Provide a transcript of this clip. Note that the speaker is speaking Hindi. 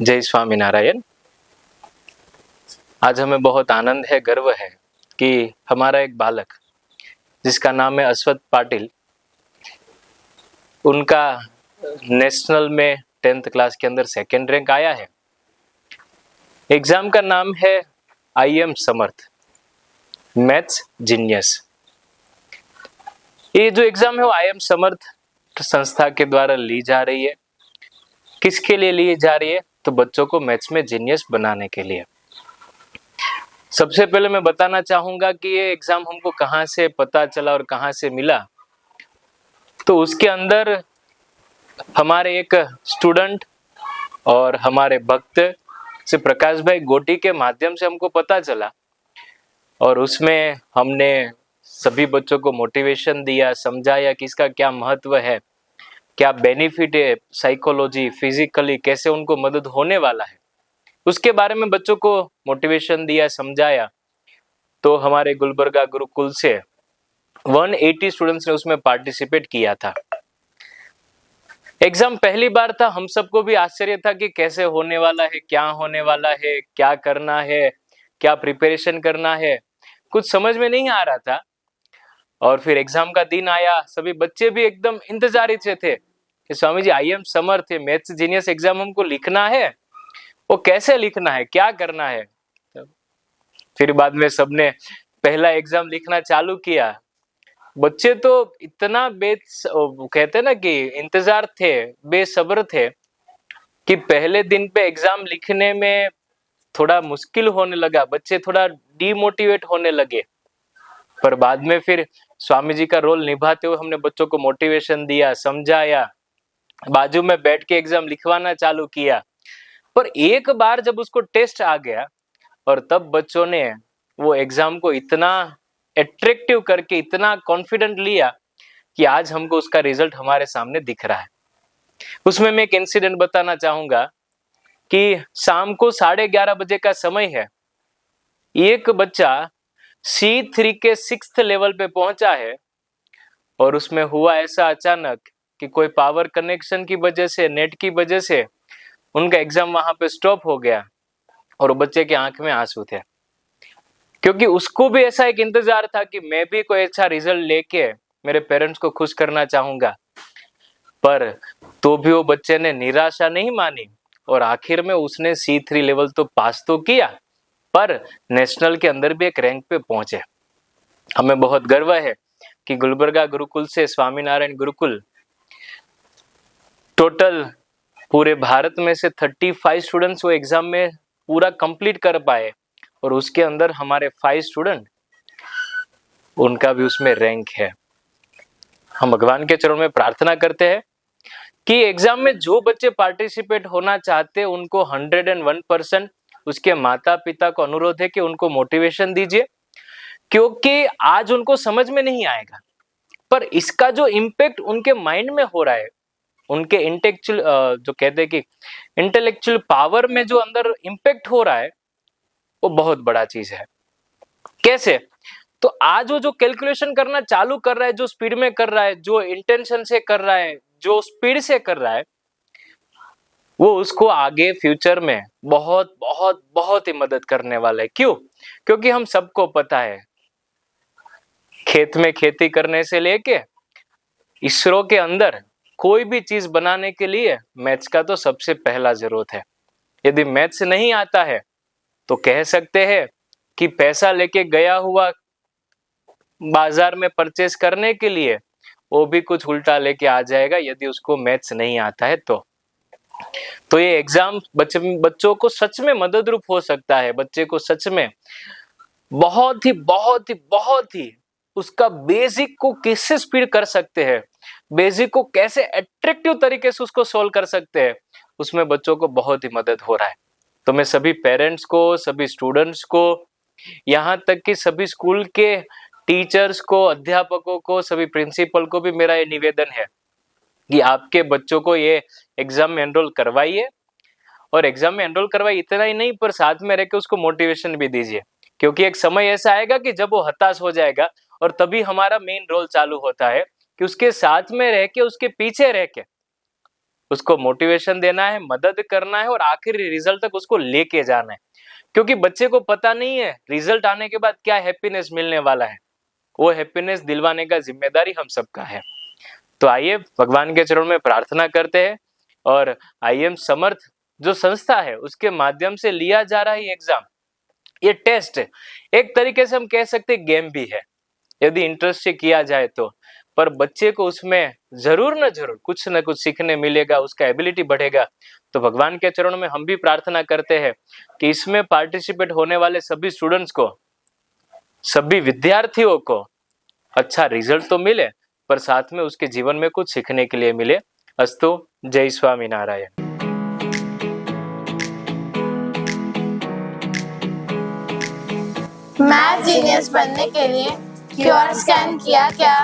जय स्वामीनारायण। आज हमें बहुत आनंद है, गर्व है कि हमारा एक बालक जिसका नाम है अश्वत पाटिल, उनका नेशनल में 10th क्लास के अंदर सेकंड रैंक आया है। एग्जाम का नाम है IM समर्थ मैथ्स जीनियस। ये जो एग्जाम है वो IM समर्थ संस्था के द्वारा ली जा रही है। किसके लिए ली जा रही है? तो बच्चों को मैथ्स में जीनियस बनाने के लिए। सबसे पहले मैं बताना चाहूंगा कि ये एग्जाम हमको कहाँ से पता चला और कहाँ से मिला। तो उसके अंदर हमारे एक स्टूडेंट और हमारे भक्त से प्रकाश भाई गोटी के माध्यम से हमको पता चला, और उसमें हमने सभी बच्चों को मोटिवेशन दिया, समझाया कि इसका क्या महत्व है, क्या बेनिफिट है, साइकोलॉजी फिजिकली कैसे उनको मदद होने वाला है, उसके बारे में बच्चों को मोटिवेशन दिया, समझाया। तो हमारे गुलबर्गा गुरुकुल से 180 स्टूडेंट्स ने उसमें पार्टिसिपेट किया था। एग्जाम पहली बार था, हम सबको भी आश्चर्य था कि कैसे होने वाला है, क्या होने वाला है, क्या करना है, क्या प्रिपरेशन करना है, कुछ समझ में नहीं आ रहा था। और फिर एग्जाम का दिन आया, सभी बच्चे भी एकदम इंतजारी से थे कि स्वामी जी IM समर्थ है, मैथ्स जीनियस एग्जाम हमको लिखना है, वो कैसे लिखना है, क्या करना है। फिर बाद में सबने पहला एग्जाम लिखना चालू किया। बच्चे तो इतना कहते ना कि इंतजार थे, बेसब्र थे कि पहले दिन पे एग्जाम लिखने में थोड़ा मुश्किल होने लगा, बच्चे थोड़ा डीमोटिवेट होने लगे। पर बाद में फिर स्वामी जी का रोल निभाते हुए हमने बच्चों को मोटिवेशन दिया, समझाया, बाजू में बैठ के एग्जाम लिखवाना चालू किया। पर एक बार जब उसको टेस्ट आ गया, और तब बच्चों ने वो एग्जाम को इतना अट्रैक्टिव करके इतना कॉन्फिडेंट लिया कि आज हमको उसका रिजल्ट हमारे सामने दिख रहा है। उसमें मैं एक इंसिडेंट बताना चाहूंगा कि शाम को 11:30 बजे का समय है। एक बच्चा C3 के 6th लेवल पे पहुंचा है, और उसमें हुआ ऐसा अचानक कि कोई पावर कनेक्शन की वजह से, नेट की वजह से उनका एग्जाम वहां पे स्टॉप हो गया, और बच्चे की आंख में आंसू थे, क्योंकि उसको भी ऐसा एक इंतजार था कि मैं भी कोई अच्छा रिजल्ट लेके मेरे पेरेंट्स को खुश करना चाहूंगा। पर तो भी वो बच्चे ने निराशा नहीं मानी, और आखिर में उसने C3 लेवल तो पास तो किया, पर नेशनल के अंदर भी एक रैंक पे पहुंचे। हमें बहुत गर्व है कि गुलबर्गा गुरुकुल से स्वामीनारायण गुरुकुल टोटल पूरे भारत में से 35 स्टूडेंट्स वो एग्जाम में पूरा कंप्लीट कर पाए, और उसके अंदर हमारे 5 स्टूडेंट, उनका भी उसमें रैंक है। हम भगवान के चरणों में प्रार्थना करते हैं कि एग्जाम में जो बच्चे पार्टिसिपेट होना चाहते हैं उनको 101% उसके माता पिता को अनुरोध है कि उनको मोटिवेशन दीजिए, क्योंकि आज उनको समझ में नहीं आएगा, पर इसका जो इम्पैक्ट उनके माइंड में हो रहा है, उनके इंटेलेक्चुअल जो कहते हैं कि इंटेलेक्चुअल पावर में जो अंदर इम्पैक्ट हो रहा है, वो बहुत बड़ा चीज है। कैसे? तो आज वो जो कैलकुलेशन करना चालू कर रहा है, जो स्पीड में कर रहा है, जो इंटेंशन से कर रहा है, जो स्पीड से कर रहा है, वो उसको आगे फ्यूचर में बहुत बहुत बहुत ही मदद करने वाला है। क्यों? क्योंकि हम सबको पता है, खेत में खेती करने से लेके इसरो के अंदर कोई भी चीज बनाने के लिए मैथ्स का तो सबसे पहला जरूरत है। यदि मैथ्स नहीं आता है तो कह सकते हैं कि पैसा लेके गया हुआ बाजार में परचेस करने के लिए वो भी कुछ उल्टा लेके आ जाएगा, यदि उसको मैथ्स नहीं आता है तो ये एग्जाम बच्चों को सच में मददरूप हो सकता है। बच्चे को सच में बहुत ही बहुत ही बहुत ही उसका बेसिक को कैसे स्पीड कर सकते हैं, बेसिक को कैसे अट्रैक्टिव तरीके से उसको सोल्व कर सकते हैं, उसमें बच्चों को बहुत ही मदद हो रहा है। तो मैं सभी पेरेंट्स को, सभी स्टूडेंट्स को, यहाँ तक कि सभी स्कूल के टीचर्स को, अध्यापकों को, सभी प्रिंसिपल को भी मेरा ये निवेदन है कि आपके बच्चों को ये एग्जाम में एनरोल करवाइए, और एग्जाम में एनरोल करवाइए इतना ही नहीं, पर साथ में रह के उसको मोटिवेशन भी दीजिए, क्योंकि एक समय ऐसा आएगा कि जब वो हताश हो जाएगा, और तभी हमारा मेन रोल चालू होता है कि उसके साथ में रह के, उसके पीछे रह के उसको मोटिवेशन देना है, मदद करना है और आखिरी रिजल्ट तक उसको लेके जाना है, क्योंकि बच्चे को पता नहीं है रिजल्ट आने के बाद क्या हैप्पीनेस मिलने वाला है। वो हैप्पीनेस दिलवाने का जिम्मेदारी हम सबका है। तो आइए भगवान के चरणों में प्रार्थना करते हैं और IIM समर्थ जो संस्था है उसके माध्यम से लिया जा रहा है एग्जाम, ये टेस्ट एक तरीके से हम कह सकते गेम भी है यदि इंटरेस्ट से किया जाए तो, पर बच्चे को उसमें जरूर न जरूर कुछ न कुछ सीखने मिलेगा, उसका एबिलिटी बढ़ेगा। तो भगवान के चरणों में हम भी प्रार्थना करते हैं कि इसमें पार्टिसिपेट होने वाले सभी स्टूडेंट्स को, सभी विद्यार्थियों को अच्छा रिजल्ट तो मिले, पर साथ में उसके जीवन में कुछ सीखने के लिए मिले। अस्तु, जय स्वामी नारायण। मैथ जीनियस बनने के लिए QR स्कैन किया क्या?